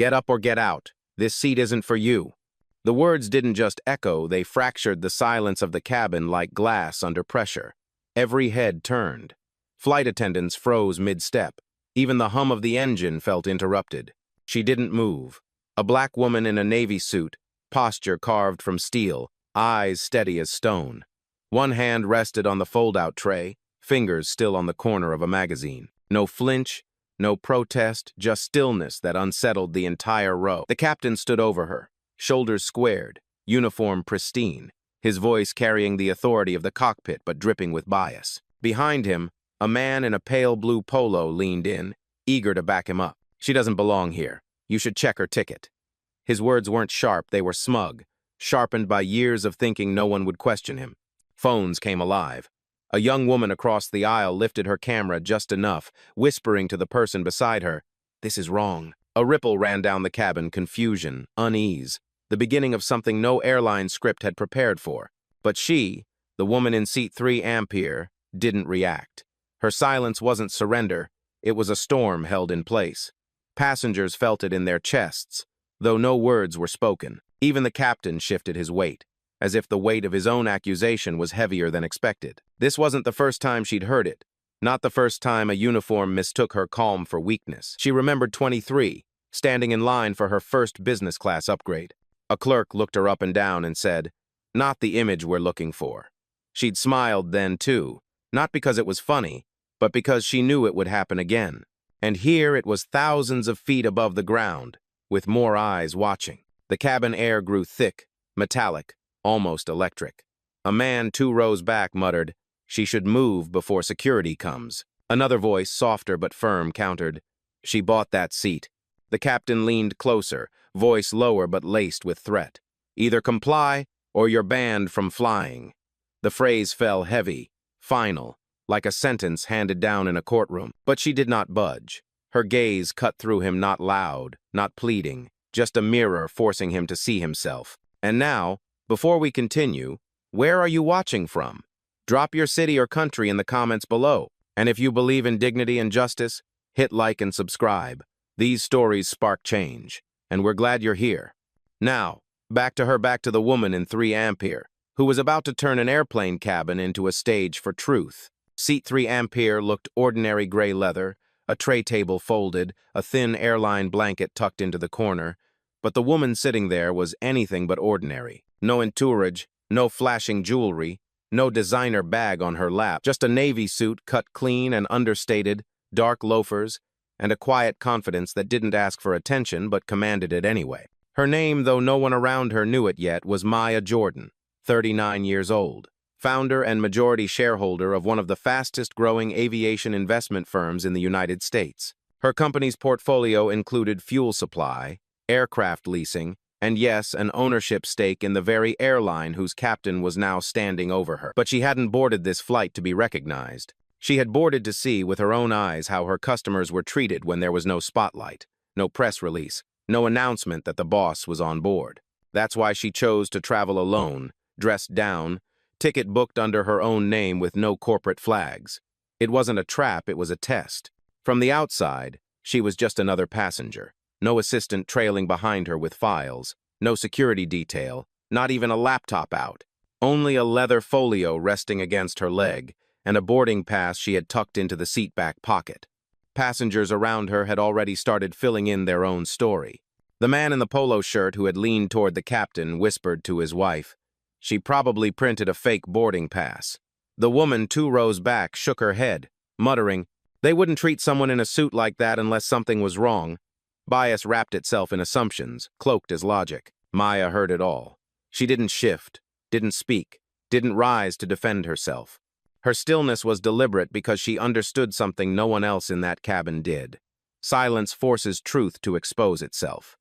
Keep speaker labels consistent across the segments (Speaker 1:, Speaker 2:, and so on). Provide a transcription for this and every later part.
Speaker 1: "Get up or get out. This seat isn't for you." The words didn't just echo, they fractured the silence of the cabin like glass under pressure. Every head turned. Flight attendants froze mid-step. Even the hum of the engine felt interrupted. She didn't move. A black woman in a navy suit, posture carved from steel, eyes steady as stone. One hand rested on the fold-out tray, fingers still on the corner of a magazine. No flinch, no protest, just stillness that unsettled the entire row. The captain stood over her, shoulders squared, uniform pristine, his voice carrying the authority of the cockpit but dripping with bias. Behind him, a man in a pale blue polo leaned in, eager to back him up. "She doesn't belong here. You should check her ticket." His words weren't sharp, they were smug, sharpened by years of thinking no one would question him. Phones came alive. A young woman across the aisle lifted her camera just enough, whispering to the person beside her, "This is wrong." A ripple ran down the cabin, confusion, unease, the beginning of something no airline script had prepared for. But she, the woman in seat 3 Ampere, didn't react. Her silence wasn't surrender, it was a storm held in place. Passengers felt it in their chests, though no words were spoken. Even the captain shifted his weight, as if the weight of his own accusation was heavier than expected. This wasn't the first time she'd heard it, not the first time a uniform mistook her calm for weakness. She remembered 23, standing in line for her first business class upgrade. A clerk looked her up and down and said, "Not the image we're looking for." She'd smiled then, too, not because it was funny, but because she knew it would happen again. And here it was thousands of feet above the ground, with more eyes watching. The cabin air grew thick, metallic, almost electric. A man 2 rows back muttered, "She should move before security comes." Another voice, softer but firm, countered, "She bought that seat." The captain leaned closer, voice lower but laced with threat. "Either comply or you're banned from flying." The phrase fell heavy, final, like a sentence handed down in a courtroom. But she did not budge. Her gaze cut through him, not loud, not pleading, just a mirror forcing him to see himself. "And now, before we continue, where are you watching from? Drop your city or country in the comments below. And if you believe in dignity and justice, hit like and subscribe. These stories spark change, and we're glad you're here." Now, back to the woman in 3 Ampere, who was about to turn an airplane cabin into a stage for truth. Seat 3 Ampere looked ordinary gray leather, a tray table folded, a thin airline blanket tucked into the corner, but the woman sitting there was anything but ordinary. No entourage, no flashing jewelry, no designer bag on her lap, just a navy suit cut clean and understated, dark loafers, and a quiet confidence that didn't ask for attention but commanded it anyway. Her name, though no one around her knew it yet, was Maya Jordan, 39 years old, founder and majority shareholder of one of the fastest-growing aviation investment firms in the United States. Her company's portfolio included fuel supply, aircraft leasing, and yes, an ownership stake in the very airline whose captain was now standing over her. But she hadn't boarded this flight to be recognized. She had boarded to see with her own eyes how her customers were treated when there was no spotlight, no press release, no announcement that the boss was on board. That's why she chose to travel alone, dressed down, ticket booked under her own name with no corporate flags. It wasn't a trap, it was a test. From the outside, she was just another passenger. No assistant trailing behind her with files, no security detail, not even a laptop out. Only a leather folio resting against her leg, and a boarding pass she had tucked into the seat back pocket. Passengers around her had already started filling in their own story. The man in the polo shirt who had leaned toward the captain whispered to his wife, "She probably printed a fake boarding pass." The woman 2 rows back shook her head, muttering, "They wouldn't treat someone in a suit like that unless something was wrong." Bias wrapped itself in assumptions, cloaked as logic. Maya heard it all. She didn't shift, didn't speak, didn't rise to defend herself. Her stillness was deliberate because she understood something no one else in that cabin did. Silence forces truth to expose itself.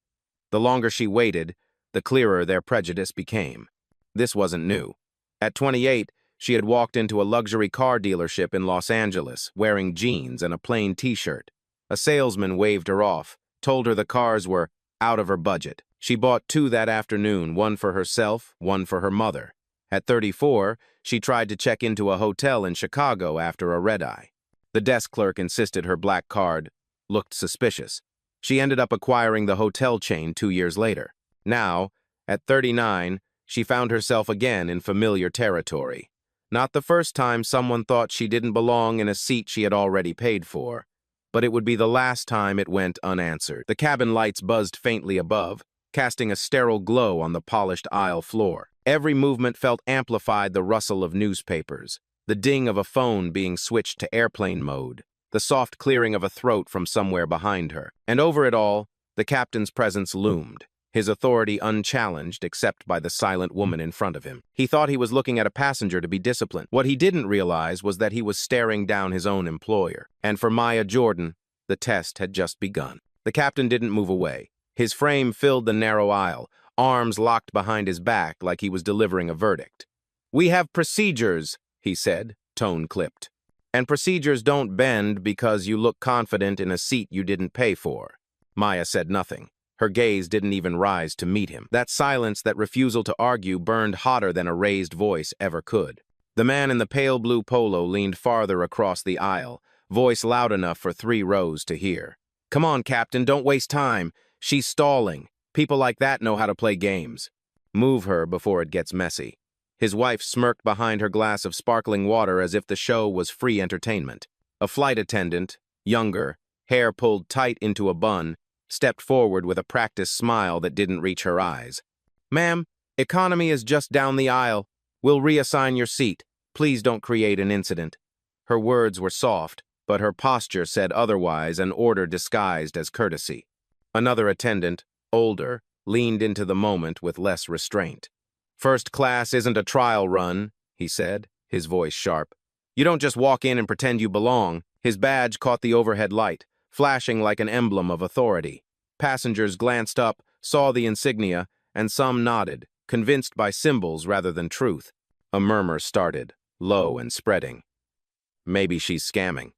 Speaker 1: The longer she waited, the clearer their prejudice became. This wasn't new. At 28, she had walked into a luxury car dealership in Los Angeles, wearing jeans and a plain t-shirt. A salesman waved her off, told her the cars were out of her budget. She bought 2 that afternoon, one for herself, one for her mother. At 34, she tried to check into a hotel in Chicago after a red-eye. The desk clerk insisted her black card looked suspicious. She ended up acquiring the hotel chain 2 years later. Now, at 39, she found herself again in familiar territory. Not the first time someone thought she didn't belong in a seat she had already paid for, but it would be the last time it went unanswered. The cabin lights buzzed faintly above, casting a sterile glow on the polished aisle floor. Every movement felt amplified the rustle of newspapers, the ding of a phone being switched to airplane mode, the soft clearing of a throat from somewhere behind her. And over it all, the captain's presence loomed, his authority unchallenged except by the silent woman in front of him. He thought he was looking at a passenger to be disciplined. What he didn't realize was that he was staring down his own employer. And for Maya Jordan, the test had just begun. The captain didn't move away. His frame filled the narrow aisle, arms locked behind his back like he was delivering a verdict. "We have procedures," he said, tone clipped. "And procedures don't bend because you look confident in a seat you didn't pay for." Maya said nothing. Her gaze didn't even rise to meet him. That silence, that refusal to argue, burned hotter than a raised voice ever could. The man in the pale blue polo leaned farther across the aisle, voice loud enough for 3 rows to hear. "Come on, Captain, don't waste time. She's stalling. People like that know how to play games. Move her before it gets messy." His wife smirked behind her glass of sparkling water as if the show was free entertainment. A flight attendant, younger, hair pulled tight into a bun, stepped forward with a practiced smile that didn't reach her eyes. "Ma'am, economy is just down the aisle. We'll reassign your seat. Please don't create an incident." Her words were soft, but her posture said otherwise, an order disguised as courtesy. Another attendant, older, leaned into the moment with less restraint. "First class isn't a trial run," he said, his voice sharp. "You don't just walk in and pretend you belong." His badge caught the overhead light, flashing like an emblem of authority. Passengers glanced up, saw the insignia, and some nodded, convinced by symbols rather than truth. A murmur started, low and spreading. "Maybe she's scamming.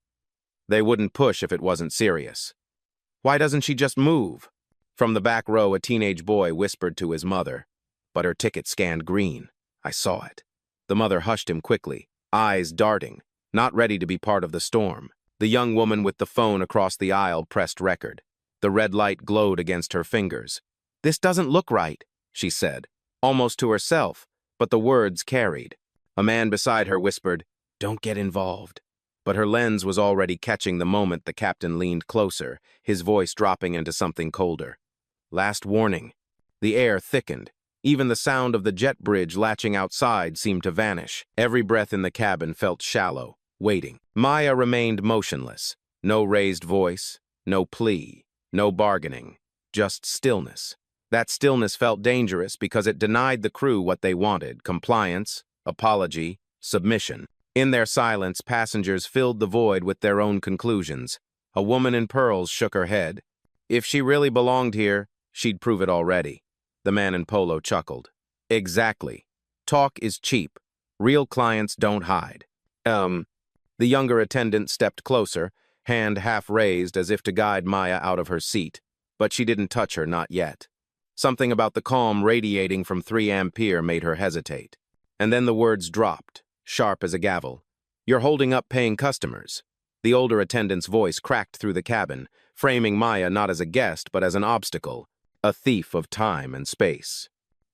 Speaker 1: They wouldn't push if it wasn't serious. Why doesn't she just move?" From the back row, a teenage boy whispered to his mother. "But her ticket scanned green. I saw it." The mother hushed him quickly, eyes darting, not ready to be part of the storm. The young woman with the phone across the aisle pressed record. The red light glowed against her fingers. "This doesn't look right," she said, almost to herself, but the words carried. A man beside her whispered, "Don't get involved." But her lens was already catching the moment the captain leaned closer, his voice dropping into something colder. "Last warning." The air thickened. Even the sound of the jet bridge latching outside seemed to vanish. Every breath in the cabin felt shallow, waiting. Maya remained motionless. No raised voice, no plea, no bargaining, just stillness. That stillness felt dangerous because it denied the crew what they wanted: compliance, apology, submission. In their silence, passengers filled the void with their own conclusions. A woman in pearls shook her head. If she really belonged here, she'd prove it already. The man in polo chuckled. "Exactly. Talk is cheap. Real clients don't hide." The younger attendant stepped closer, hand half raised as if to guide Maya out of her seat, but she didn't touch her, not yet. Something about the calm radiating from 3 Ampere made her hesitate. And then the words dropped, sharp as a gavel. "You're holding up paying customers." The older attendant's voice cracked through the cabin, framing Maya not as a guest but as an obstacle, a thief of time and space.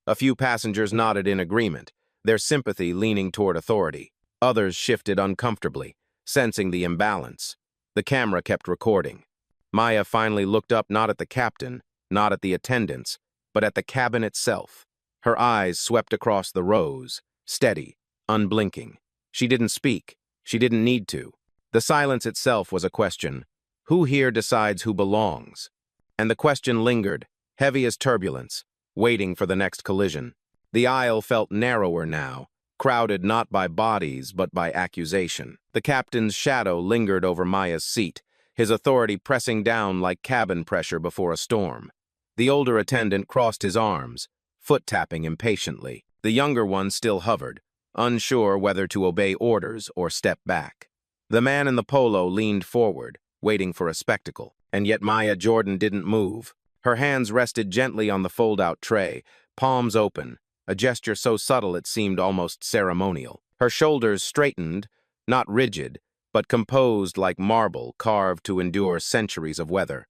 Speaker 1: A few passengers nodded in agreement, their sympathy leaning toward authority. Others shifted uncomfortably, sensing the imbalance. The camera kept recording. Maya finally looked up, not at the captain, not at the attendants, but at the cabin itself. Her eyes swept across the rows, steady, unblinking. She didn't speak. She didn't need to. The silence itself was a question. Who here decides who belongs? And the question lingered, heavy as turbulence, waiting for the next collision. The aisle felt narrower now, crowded not by bodies but by accusation. The captain's shadow lingered over Maya's seat, his authority pressing down like cabin pressure before a storm. The older attendant crossed his arms, foot-tapping impatiently. The younger one still hovered, unsure whether to obey orders or step back. The man in the polo leaned forward, waiting for a spectacle, and yet Maya Jordan didn't move. Her hands rested gently on the fold-out tray, palms open, a gesture so subtle it seemed almost ceremonial. Her shoulders straightened, not rigid, but composed like marble carved to endure centuries of weather.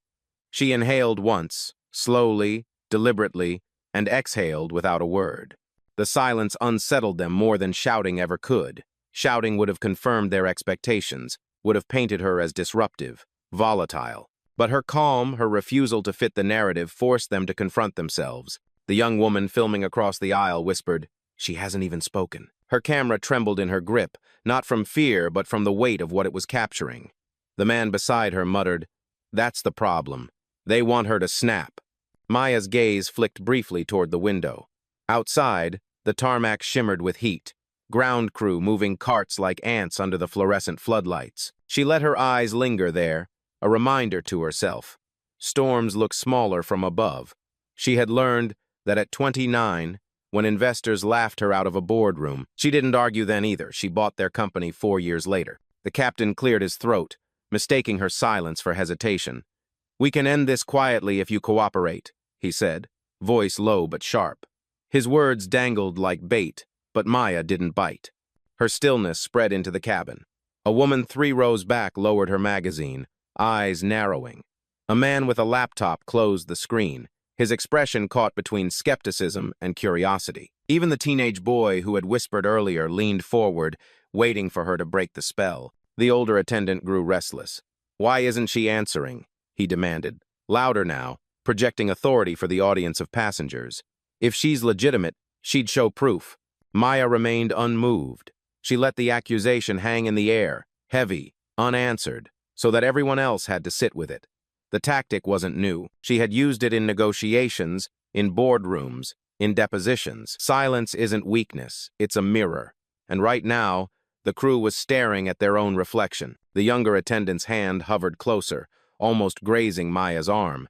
Speaker 1: She inhaled once, slowly, deliberately, and exhaled without a word. The silence unsettled them more than shouting ever could. Shouting would have confirmed their expectations, would have painted her as disruptive, volatile. But her calm, her refusal to fit the narrative forced them to confront themselves. The young woman filming across the aisle whispered, "She hasn't even spoken." Her camera trembled in her grip, not from fear but from the weight of what it was capturing. The man beside her muttered, "That's the problem. They want her to snap." Maya's gaze flicked briefly toward the window. Outside, the tarmac shimmered with heat. Ground crew moving carts like ants under the fluorescent floodlights. She let her eyes linger there, a reminder to herself. Storms look smaller from above. She had learned that at 29, when investors laughed her out of a boardroom, she didn't argue then either. She bought their company 4 years later. The captain cleared his throat, mistaking her silence for hesitation. "We can end this quietly if you cooperate," he said, voice low but sharp. His words dangled like bait, but Maya didn't bite. Her stillness spread into the cabin. A woman 3 rows back lowered her magazine, eyes narrowing. A man with a laptop closed the screen, his expression caught between skepticism and curiosity. Even the teenage boy who had whispered earlier leaned forward, waiting for her to break the spell. The older attendant grew restless. "Why isn't she answering?" he demanded, louder now, projecting authority for the audience of passengers. "If she's legitimate, she'd show proof." Maya remained unmoved. She let the accusation hang in the air, heavy, unanswered, so that everyone else had to sit with it. The tactic wasn't new. She had used it in negotiations, in boardrooms, in depositions. Silence isn't weakness, it's a mirror. And right now, the crew was staring at their own reflection. The younger attendant's hand hovered closer, almost grazing Maya's arm.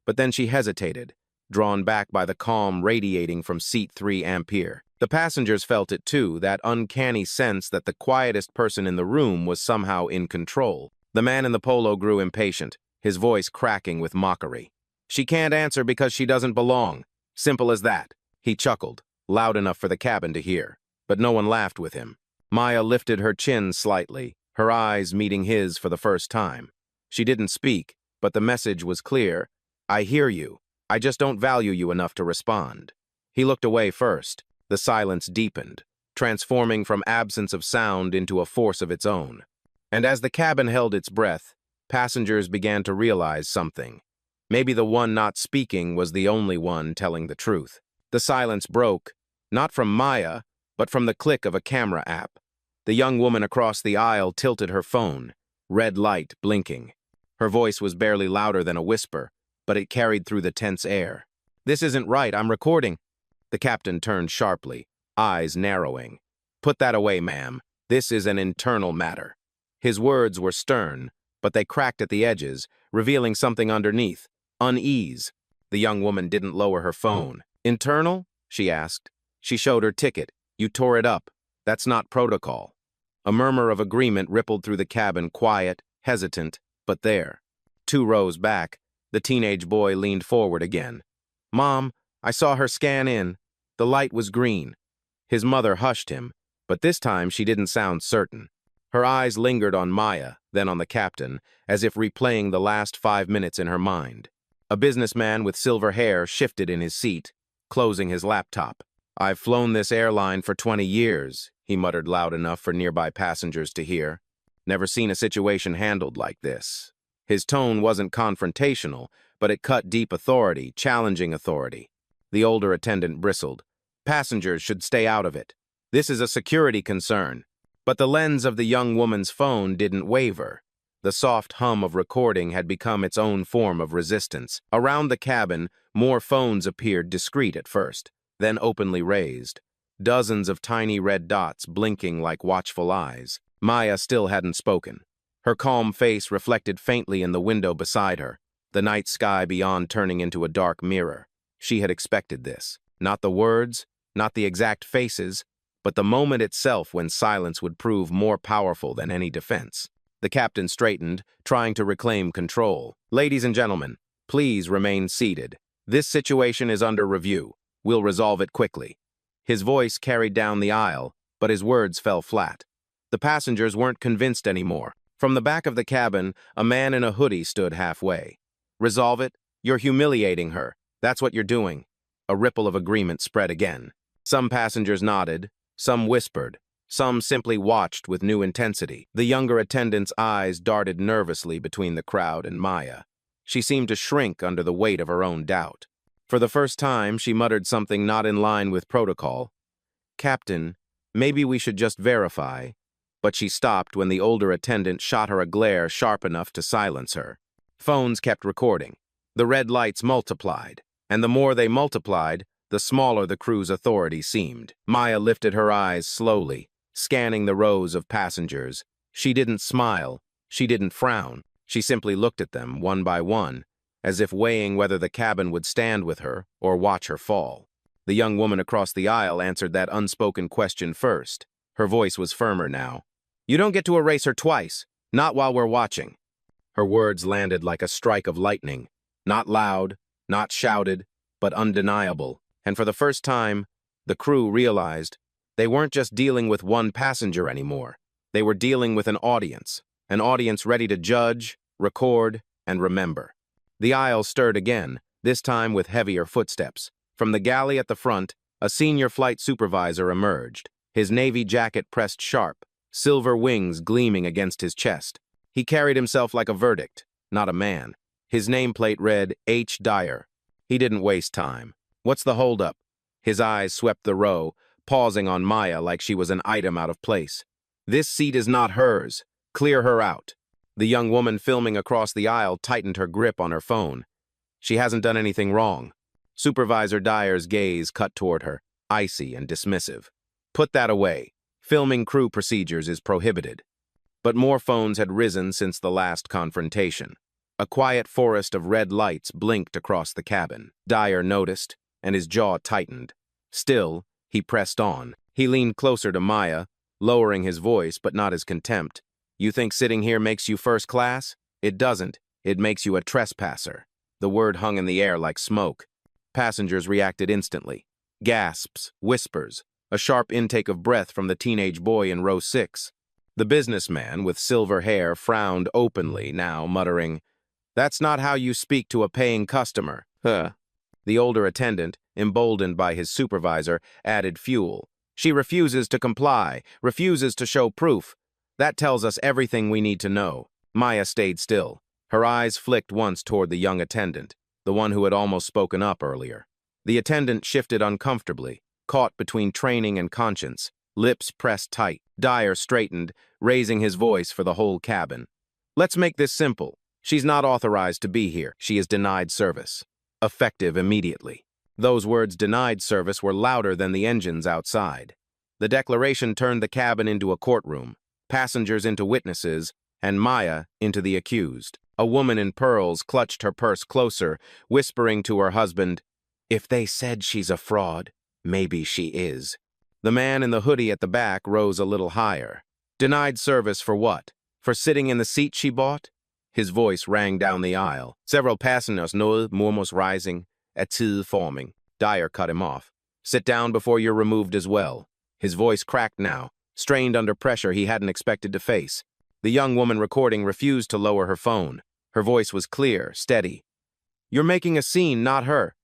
Speaker 1: But then she hesitated, drawn back by the calm radiating from seat 3 Ampere. The passengers felt it too, that uncanny sense that the quietest person in the room was somehow in control. The man in the polo grew impatient, his voice cracking with mockery. "She can't answer because she doesn't belong. Simple as that." He chuckled, loud enough for the cabin to hear, but no one laughed with him. Maya lifted her chin slightly, her eyes meeting his for the first time. She didn't speak, but the message was clear. "I hear you. I just don't value you enough to respond." He looked away first. The silence deepened, transforming from absence of sound into a force of its own. And as the cabin held its breath, passengers began to realize something. Maybe the one not speaking was the only one telling the truth. The silence broke, not from Maya, but from the click of a camera app. The young woman across the aisle tilted her phone, red light blinking. Her voice was barely louder than a whisper, but it carried through the tense air. "This isn't right, I'm recording." The captain turned sharply, eyes narrowing. "Put that away, ma'am. This is an internal matter." His words were stern, but they cracked at the edges, revealing something underneath, unease. The young woman didn't lower her phone. "Internal?" she asked. She showed her ticket. "You tore it up. That's not protocol." A murmur of agreement rippled through the cabin, quiet, hesitant, but there. 2 rows back, the teenage boy leaned forward again. "Mom, I saw her scan in. The light was green." His mother hushed him, but this time she didn't sound certain. Her eyes lingered on Maya, then on the captain, as if replaying the last 5 minutes in her mind. A businessman with silver hair shifted in his seat, closing his laptop. "I've flown this airline for 20 years, he muttered loud enough for nearby passengers to hear. "Never seen a situation handled like this." His tone wasn't confrontational, but it cut deep authority, challenging authority. The older attendant bristled. "Passengers should stay out of it. This is a security concern." But the lens of the young woman's phone didn't waver. The soft hum of recording had become its own form of resistance. Around the cabin, more phones appeared discreet at first, then openly raised. Dozens of tiny red dots blinking like watchful eyes. Maya still hadn't spoken. Her calm face reflected faintly in the window beside her, the night sky beyond turning into a dark mirror. She had expected this. Not the words, not the exact faces, but the moment itself when silence would prove more powerful than any defense. The captain straightened, trying to reclaim control. "Ladies and gentlemen, please remain seated. This situation is under review. We'll resolve it quickly." His voice carried down the aisle, but his words fell flat. The passengers weren't convinced anymore. From the back of the cabin, a man in a hoodie stood halfway. Resolve it? You're humiliating her. That's what you're doing. A ripple of agreement spread again. Some passengers nodded, some whispered, some simply watched with new intensity. The younger attendant's eyes darted nervously between the crowd and Maya. She seemed to shrink under the weight of her own doubt. For the first time, she muttered something not in line with protocol. "Captain, maybe we should just verify." But she stopped when the older attendant shot her a glare sharp enough to silence her. Phones kept recording. The red lights multiplied, and the more they multiplied, the smaller the crew's authority seemed. Maya lifted her eyes slowly, scanning the rows of passengers. She didn't smile. She didn't frown. She simply looked at them, one by one, as if weighing whether the cabin would stand with her or watch her fall. The young woman across the aisle answered that unspoken question first. Her voice was firmer now. "You don't get to erase her twice, not while we're watching." Her words landed like a strike of lightning, not loud, not shouted, but undeniable. And for the first time, the crew realized they weren't just dealing with one passenger anymore. They were dealing with an audience ready to judge, record, and remember. The aisle stirred again, this time with heavier footsteps. From the galley at the front, a senior flight supervisor emerged, his navy jacket pressed sharp, silver wings gleaming against his chest. He carried himself like a verdict, not a man. His nameplate read H. Dyer. He didn't waste time. "What's the holdup?" His eyes swept the row, pausing on Maya like she was an item out of place. "This seat is not hers. Clear her out." The young woman filming across the aisle tightened her grip on her phone. "She hasn't done anything wrong." Supervisor Dyer's gaze cut toward her, icy and dismissive. "Put that away. Filming crew procedures is prohibited." But more phones had risen since the last confrontation. A quiet forest of red lights blinked across the cabin. Dyer noticed, and his jaw tightened. Still, he pressed on. He leaned closer to Maya, lowering his voice but not his contempt. "You think sitting here makes you first class? It doesn't. It makes you a trespasser." The word hung in the air like smoke. Passengers reacted instantly. Gasps, whispers, a sharp intake of breath from the teenage boy in row 6. The businessman with silver hair frowned openly now, muttering, "That's not how you speak to a paying customer." Huh. The older attendant, emboldened by his supervisor, added fuel. "She refuses to comply, refuses to show proof. That tells us everything we need to know." Maya stayed still. Her eyes flicked once toward the young attendant, the one who had almost spoken up earlier. The attendant shifted uncomfortably, caught between training and conscience, lips pressed tight. Dyer straightened, raising his voice for the whole cabin. "Let's make this simple. She's not authorized to be here. She is denied service. Effective immediately." Those words, "denied service," were louder than the engines outside. The declaration turned the cabin into a courtroom, passengers into witnesses, and Maya into the accused. A woman in pearls clutched her purse closer, whispering to her husband, "If they said she's a fraud, maybe she is." The man in the hoodie at the back rose a little higher. "Denied service for what? For sitting in the seat she bought?" His voice rang down the aisle. Several passengers nodded, murmurs rising, a tid forming. Dyer cut him off. "Sit down before you're removed as well." His voice cracked now, strained under pressure he hadn't expected to face. The young woman recording refused to lower her phone. Her voice was clear, steady. "You're making a scene, not her."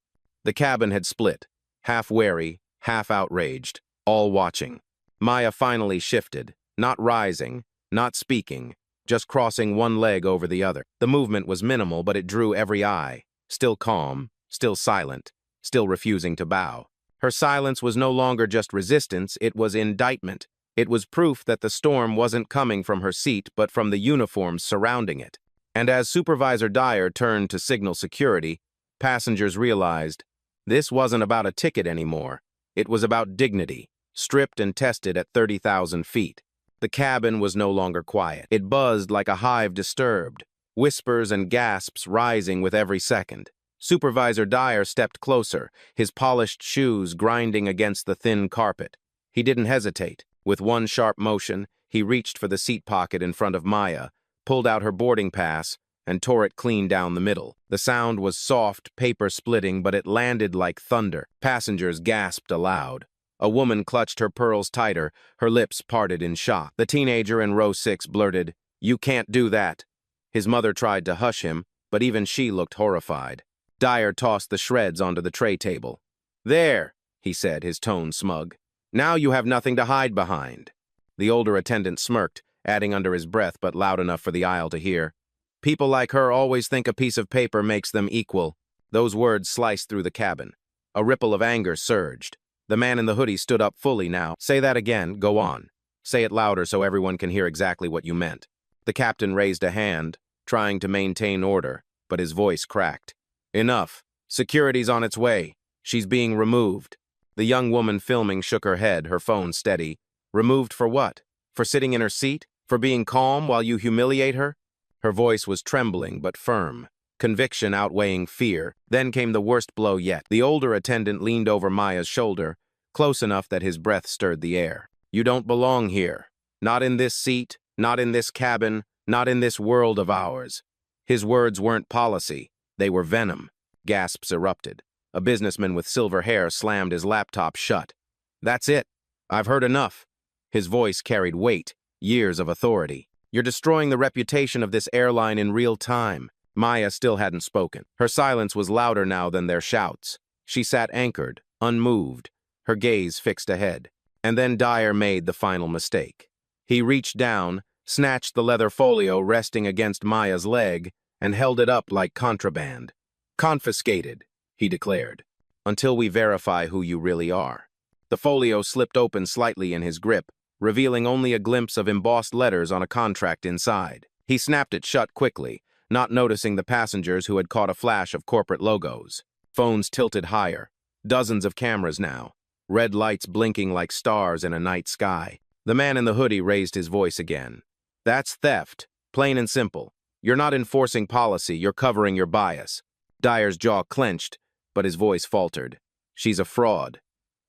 Speaker 1: The cabin had split, half wary, half outraged, all watching. Maya finally shifted, not rising, not speaking, just crossing one leg over the other. The movement was minimal, but it drew every eye, still calm, still silent, still refusing to bow. Her silence was no longer just resistance, it was indictment. It was proof that the storm wasn't coming from her seat, but from the uniforms surrounding it. And as Supervisor Dyer turned to signal security, passengers realized this wasn't about a ticket anymore. It was about dignity, stripped and tested at 30,000 feet. The cabin was no longer quiet. It buzzed like a hive disturbed, whispers and gasps rising with every second. Supervisor Dyer stepped closer, his polished shoes grinding against the thin carpet. He didn't hesitate. With one sharp motion, he reached for the seat pocket in front of Maya, pulled out her boarding pass, and tore it clean down the middle. The sound was soft, paper-splitting, but it landed like thunder. Passengers gasped aloud. A woman clutched her pearls tighter, her lips parted in shock. The teenager in row 6 blurted, "You can't do that." His mother tried to hush him, but even she looked horrified. Dyer tossed the shreds onto the tray table. "There," he said, his tone smug. "Now you have nothing to hide behind." The older attendant smirked, adding under his breath but loud enough for the aisle to hear, "People like her always think a piece of paper makes them equal." Those words sliced through the cabin. A ripple of anger surged. The man in the hoodie stood up fully now. "Say that again. Go on. Say it louder so everyone can hear exactly what you meant." The captain raised a hand, trying to maintain order, but his voice cracked. "Enough. Security's on its way. She's being removed." The young woman filming shook her head, her phone steady. "Removed for what? For sitting in her seat? For being calm while you humiliate her?" Her voice was trembling but firm, conviction outweighing fear. Then came the worst blow yet. The older attendant leaned over Maya's shoulder, close enough that his breath stirred the air. "You don't belong here. Not in this seat, not in this cabin, not in this world of ours." His words weren't policy. They were venom. Gasps erupted. A businessman with silver hair slammed his laptop shut. "That's it. I've heard enough." His voice carried weight, years of authority. "You're destroying the reputation of this airline in real time." Maya still hadn't spoken. Her silence was louder now than their shouts. She sat anchored, unmoved, her gaze fixed ahead. And then Dyer made the final mistake. He reached down, snatched the leather folio resting against Maya's leg, and held it up like contraband. "Confiscated," he declared, "until we verify who you really are." The folio slipped open slightly in his grip, revealing only a glimpse of embossed letters on a contract inside. He snapped it shut quickly, not noticing the passengers who had caught a flash of corporate logos. Phones tilted higher. Dozens of cameras now. Red lights blinking like stars in a night sky. The man in the hoodie raised his voice again. "That's theft, plain and simple. You're not enforcing policy, you're covering your bias." Dyer's jaw clenched, but his voice faltered. "She's a fraud.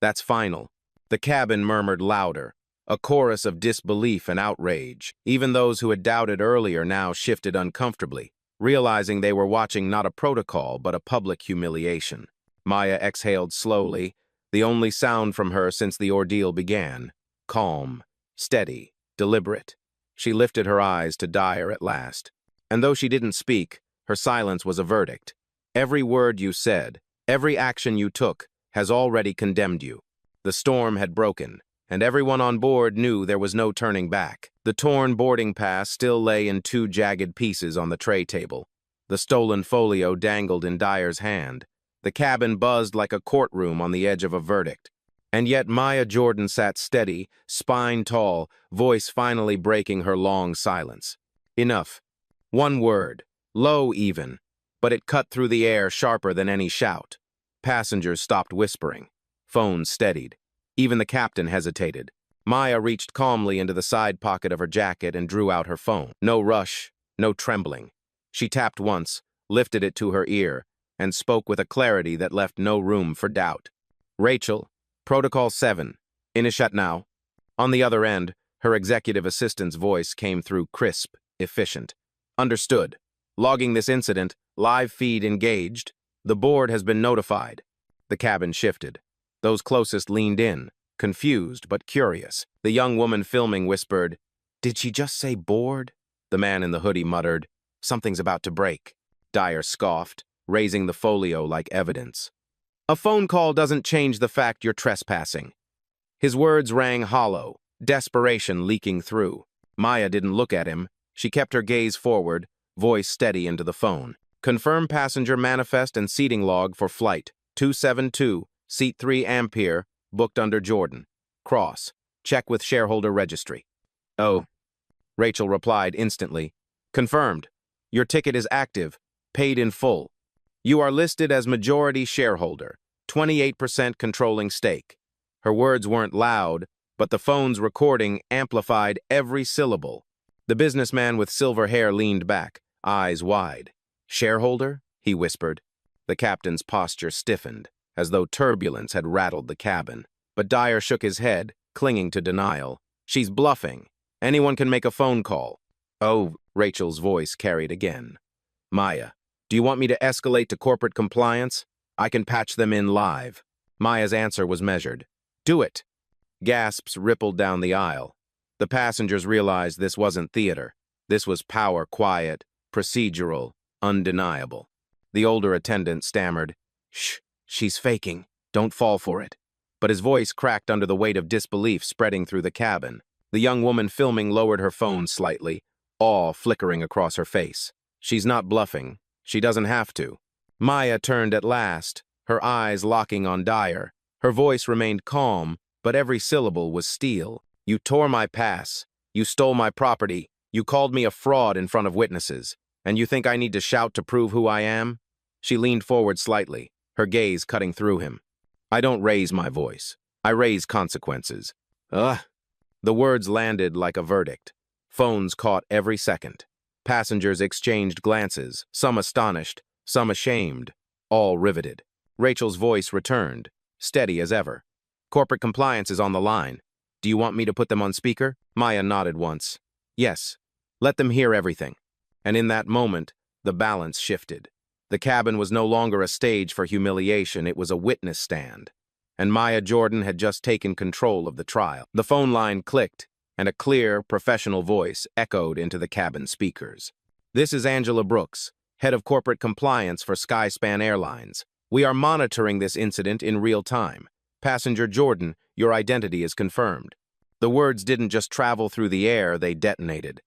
Speaker 1: That's final." The cabin murmured louder, a chorus of disbelief and outrage. Even those who had doubted earlier now shifted uncomfortably, realizing they were watching not a protocol but a public humiliation. Maya exhaled slowly, the only sound from her since the ordeal began. Calm, steady, deliberate. She lifted her eyes to Dyer at last. And though she didn't speak, her silence was a verdict. "Every word you said, every action you took, has already condemned you." The storm had broken, and everyone on board knew there was no turning back. The torn boarding pass still lay in 2 jagged pieces on the tray table. The stolen folio dangled in Dyer's hand. The cabin buzzed like a courtroom on the edge of a verdict. And yet Maya Jordan sat steady, spine tall, voice finally breaking her long silence. "Enough." One word, low even, but it cut through the air sharper than any shout. Passengers stopped whispering. Phones steadied. Even the captain hesitated. Maya reached calmly into the side pocket of her jacket and drew out her phone. No rush, no trembling. She tapped once, lifted it to her ear, and spoke with a clarity that left no room for doubt. "Rachel, Protocol 7. Initiate now." On the other end, her executive assistant's voice came through crisp, efficient. "Understood. Logging this incident, live feed engaged. The board has been notified." The cabin shifted. Those closest leaned in, confused but curious. The young woman filming whispered, "Did she just say board?" The man in the hoodie muttered, "Something's about to break." Dyer scoffed, raising the folio like evidence. "A phone call doesn't change the fact you're trespassing." His words rang hollow, desperation leaking through. Maya didn't look at him. She kept her gaze forward, voice steady into the phone. "Confirm passenger manifest and seating log for flight 272, seat 3 Ampere, booked under Jordan. Cross. Check with shareholder registry." "Oh," Rachel replied instantly. "Confirmed. Your ticket is active, paid in full. You are listed as majority shareholder, 28% controlling stake." Her words weren't loud, but the phone's recording amplified every syllable. The businessman with silver hair leaned back, eyes wide. "Shareholder?" he whispered. The captain's posture stiffened, as though turbulence had rattled the cabin. But Dyer shook his head, clinging to denial. "She's bluffing. Anyone can make a phone call." "Oh," Rachel's voice carried again. "Maya, do you want me to escalate to corporate compliance? I can patch them in live." Maya's answer was measured. "Do it." Gasps rippled down the aisle. The passengers realized this wasn't theater. This was power quiet, procedural, undeniable. The older attendant stammered, "Shh, she's faking. Don't fall for it." But his voice cracked under the weight of disbelief spreading through the cabin. The young woman filming lowered her phone slightly, awe flickering across her face. She's not bluffing. She doesn't have to. Maya turned at last, her eyes locking on Dyer. Her voice remained calm, but every syllable was steel. "You tore my pass. You stole my property. You called me a fraud in front of witnesses. And you think I need to shout to prove who I am?" She leaned forward slightly, her gaze cutting through him. "I don't raise my voice. I raise consequences." Ugh. The words landed like a verdict. Phones caught every second. Passengers exchanged glances, some astonished, some ashamed, all riveted. Rachel's voice returned, steady as ever. "Corporate compliance is on the line. Do you want me to put them on speaker?" Maya nodded once. "Yes. Let them hear everything." And in that moment, the balance shifted. The cabin was no longer a stage for humiliation, it was a witness stand. And Maya Jordan had just taken control of the trial. The phone line clicked, and a clear, professional voice echoed into the cabin speakers. "This is Angela Brooks, head of corporate compliance for Skyspan Airlines. We are monitoring this incident in real time. Passenger Jordan, your identity is confirmed." The words didn't just travel through the air, they detonated.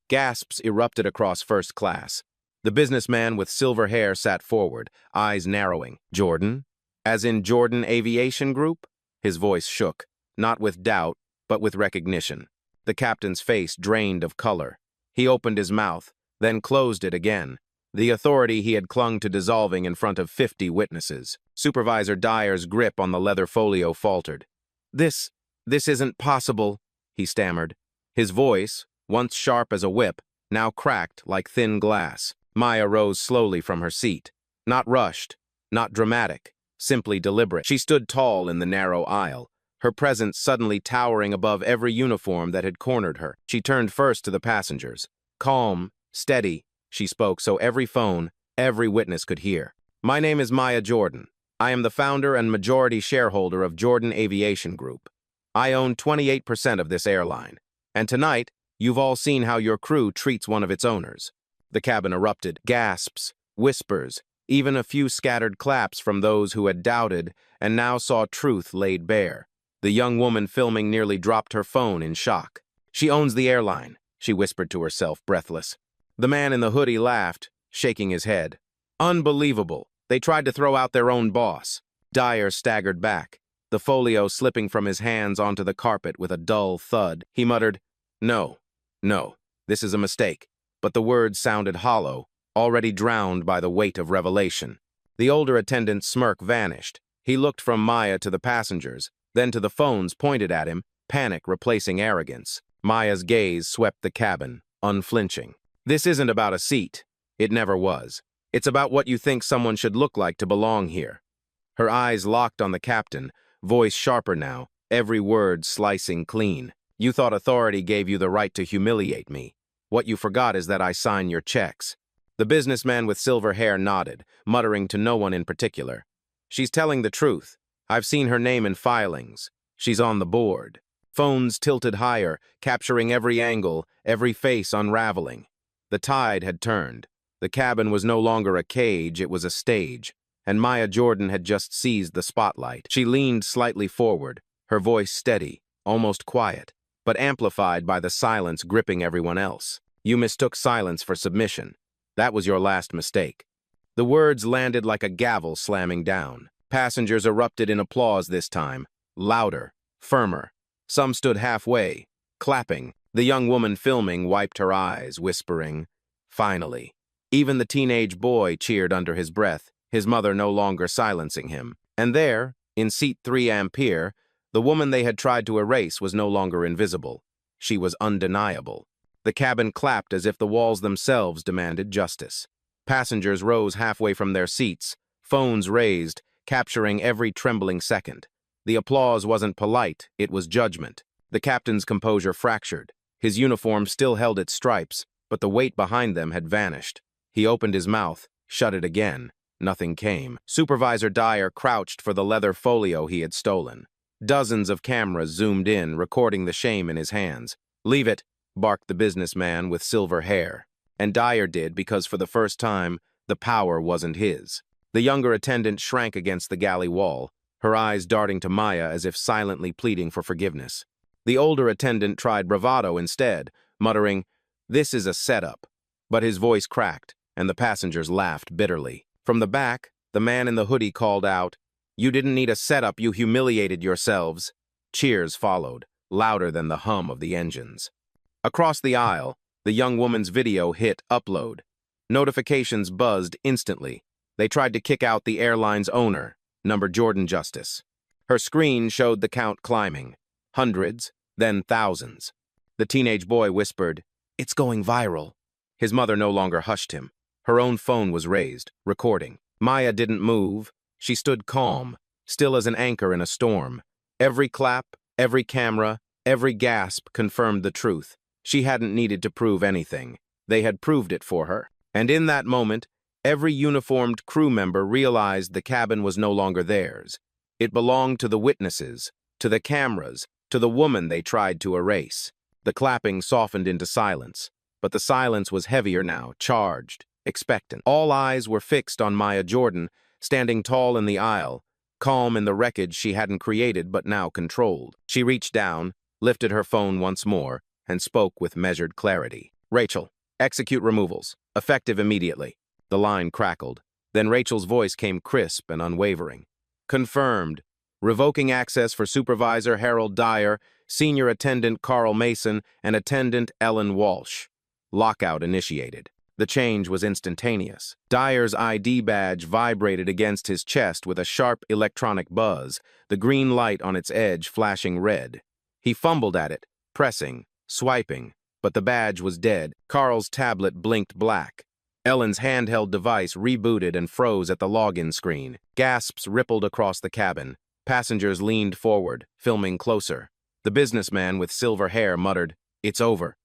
Speaker 1: Gasps erupted across first class. The businessman with silver hair sat forward, eyes narrowing. "Jordan? As in Jordan Aviation Group?" His voice shook, not with doubt, but with recognition. The captain's face drained of color. He opened his mouth, then closed it again. The authority he had clung to dissolving in front of 50 witnesses. Supervisor Dyer's grip on the leather folio faltered. This isn't possible," he stammered. His voice, once sharp as a whip, now cracked like thin glass. Maya rose slowly from her seat. Not rushed, not dramatic, simply deliberate. She stood tall in the narrow aisle, her presence suddenly towering above every uniform that had cornered her. She turned first to the passengers. Calm, steady, she spoke so every phone, every witness could hear. "My name is Maya Jordan. I am the founder and majority shareholder of Jordan Aviation Group. I own 28% of this airline. And tonight, you've all seen how your crew treats one of its owners." The cabin erupted, gasps, whispers, even a few scattered claps from those who had doubted and now saw truth laid bare. The young woman filming nearly dropped her phone in shock. "She owns the airline," she whispered to herself, breathless. The man in the hoodie laughed, shaking his head. "Unbelievable. They tried to throw out their own boss." Dyer staggered back, the folio slipping from his hands onto the carpet with a dull thud. He muttered, No, this is a mistake." But the words sounded hollow, already drowned by the weight of revelation. The older attendant's smirk vanished. He looked from Maya to the passengers, then to the phones pointed at him, panic replacing arrogance. Maya's gaze swept the cabin, unflinching. "This isn't about a seat. It never was. It's about what you think someone should look like to belong here." Her eyes locked on the captain, voice sharper now, every word slicing clean. "You thought authority gave you the right to humiliate me. What you forgot is that I sign your checks." The businessman with silver hair nodded, muttering to no one in particular. "She's telling the truth. I've seen her name in filings. She's on the board." Phones tilted higher, capturing every angle, every face unraveling. The tide had turned. The cabin was no longer a cage, it was a stage. And Maya Jordan had just seized the spotlight. She leaned slightly forward, her voice steady, almost quiet, but amplified by the silence gripping everyone else. "You mistook silence for submission. That was your last mistake." The words landed like a gavel slamming down. Passengers erupted in applause this time, louder, firmer. Some stood halfway, clapping. The young woman filming wiped her eyes, whispering, "Finally." Even the teenage boy cheered under his breath, his mother no longer silencing him. And there, in seat 3 Ampere, the woman they had tried to erase was no longer invisible. She was undeniable. The cabin clapped as if the walls themselves demanded justice. Passengers rose halfway from their seats, phones raised, capturing every trembling second. The applause wasn't polite, it was judgment. The captain's composure fractured. His uniform still held its stripes, but the weight behind them had vanished. He opened his mouth, shut it again. Nothing came. Supervisor Dyer crouched for the leather folio he had stolen. Dozens of cameras zoomed in, recording the shame in his hands. "Leave it," barked the businessman with silver hair. and Dyer did because for the first time, the power wasn't his. The younger attendant shrank against the galley wall, her eyes darting to Maya as if silently pleading for forgiveness. The older attendant tried bravado instead, muttering, "This is a setup." But his voice cracked, and the passengers laughed bitterly. From the back, the man in the hoodie called out, "You didn't need a setup, you humiliated yourselves." Cheers followed, louder than the hum of the engines. Across the aisle, the young woman's video hit upload. Notifications buzzed instantly. They tried to kick out the airline's owner, number Jordan Justice. Her screen showed the count climbing. Hundreds, then thousands. The teenage boy whispered, "It's going viral." His mother no longer hushed him. Her own phone was raised, recording. Maya didn't move. She stood calm, still as an anchor in a storm. Every clap, every camera, every gasp confirmed the truth. She hadn't needed to prove anything. They had proved it for her. And in that moment, every uniformed crew member realized the cabin was no longer theirs. It belonged to the witnesses, to the cameras, to the woman they tried to erase. The clapping softened into silence, but the silence was heavier now, charged, expectant. All eyes were fixed on Maya Jordan, standing tall in the aisle, calm in the wreckage she hadn't created but now controlled. She reached down, lifted her phone once more, and spoke with measured clarity. "Rachel, execute removals, effective immediately." The line crackled. Then Rachel's voice came crisp and unwavering. "Confirmed. Revoking access for Supervisor Harold Dyer, Senior Attendant Carl Mason, and Attendant Ellen Walsh. Lockout initiated." The change was instantaneous. Dyer's ID badge vibrated against his chest with a sharp electronic buzz, the green light on its edge flashing red. He fumbled at it, pressing, swiping, but the badge was dead. Carl's tablet blinked black. Ellen's handheld device rebooted and froze at the login screen. Gasps rippled across the cabin. Passengers leaned forward, filming closer. The businessman with silver hair muttered, "It's over."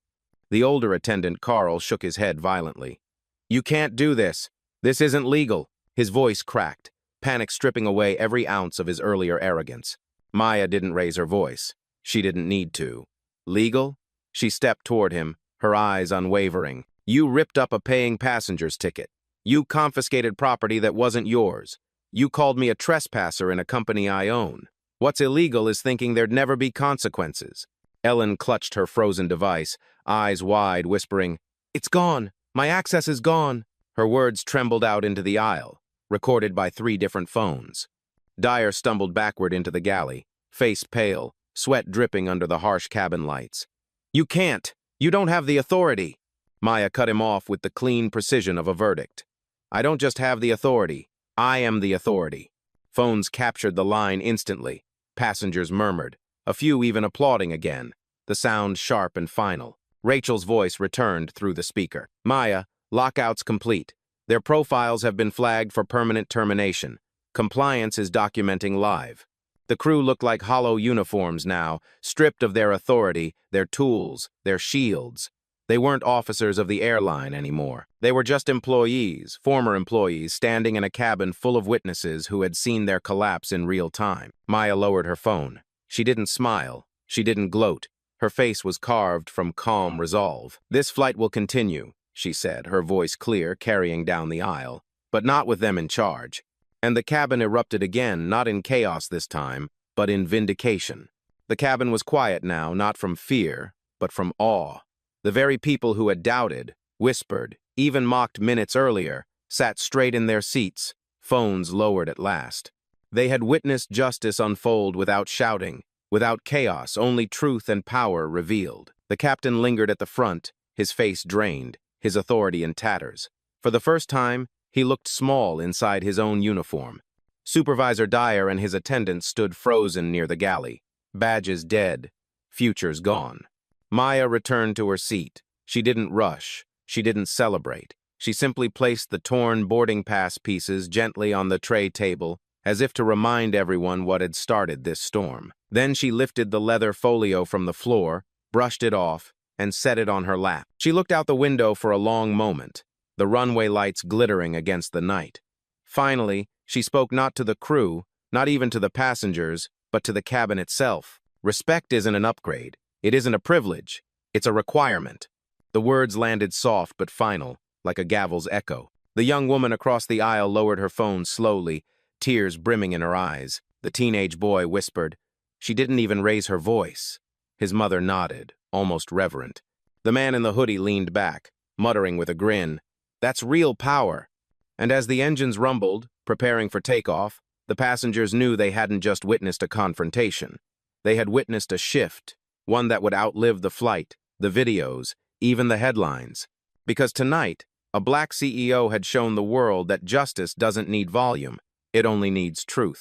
Speaker 1: The older attendant, Carl, shook his head violently. "You can't do this. This isn't legal." His voice cracked, panic stripping away every ounce of his earlier arrogance. Maya didn't raise her voice. She didn't need to. "Legal?" She stepped toward him, her eyes unwavering. "You ripped up a paying passenger's ticket. You confiscated property that wasn't yours. You called me a trespasser in a company I own. What's illegal is thinking there'd never be consequences." Ellen clutched her frozen device, eyes wide, whispering, "It's gone. My access is gone." Her words trembled out into the aisle, recorded by 3 different phones. Dyer stumbled backward into the galley, face pale, sweat dripping under the harsh cabin lights. "You can't. You don't have the authority." Maya cut him off with the clean precision of a verdict. "I don't just have the authority. I am the authority." Phones captured the line instantly. Passengers murmured, a few even applauding again, the sound sharp and final. Rachel's voice returned through the speaker. "Maya, lockouts complete. Their profiles have been flagged for permanent termination. Compliance is documenting live." The crew looked like hollow uniforms now, stripped of their authority, their tools, their shields. They weren't officers of the airline anymore. They were just employees, former employees, standing in a cabin full of witnesses who had seen their collapse in real time. Maya lowered her phone. She didn't smile. She didn't gloat. Her face was carved from calm resolve. "This flight will continue," she said, her voice clear, carrying down the aisle, "but not with them in charge." And the cabin erupted again, not in chaos this time, but in vindication. The cabin was quiet now, not from fear, but from awe. The very people who had doubted, whispered, even mocked minutes earlier, sat straight in their seats, phones lowered at last. They had witnessed justice unfold without shouting, without chaos, only truth and power revealed. The captain lingered at the front, his face drained, his authority in tatters. For the first time, he looked small inside his own uniform. Supervisor Dyer and his attendants stood frozen near the galley, badges dead, futures gone. Maya returned to her seat. She didn't rush. She didn't celebrate. She simply placed the torn boarding pass pieces gently on the tray table, as if to remind everyone what had started this storm. Then she lifted the leather folio from the floor, brushed it off, and set it on her lap. She looked out the window for a long moment, the runway lights glittering against the night. Finally, she spoke not to the crew, not even to the passengers, but to the cabin itself. "Respect isn't an upgrade. It isn't a privilege. It's a requirement." The words landed soft but final, like a gavel's echo. The young woman across the aisle lowered her phone slowly, tears brimming in her eyes. The teenage boy whispered. She didn't even raise her voice. His mother nodded, almost reverent. The man in the hoodie leaned back, muttering with a grin, "That's real power." And as the engines rumbled, preparing for takeoff, the passengers knew they hadn't just witnessed a confrontation. They had witnessed a shift, one that would outlive the flight, the videos, even the headlines. Because tonight, a black CEO had shown the world that justice doesn't need volume, it only needs truth.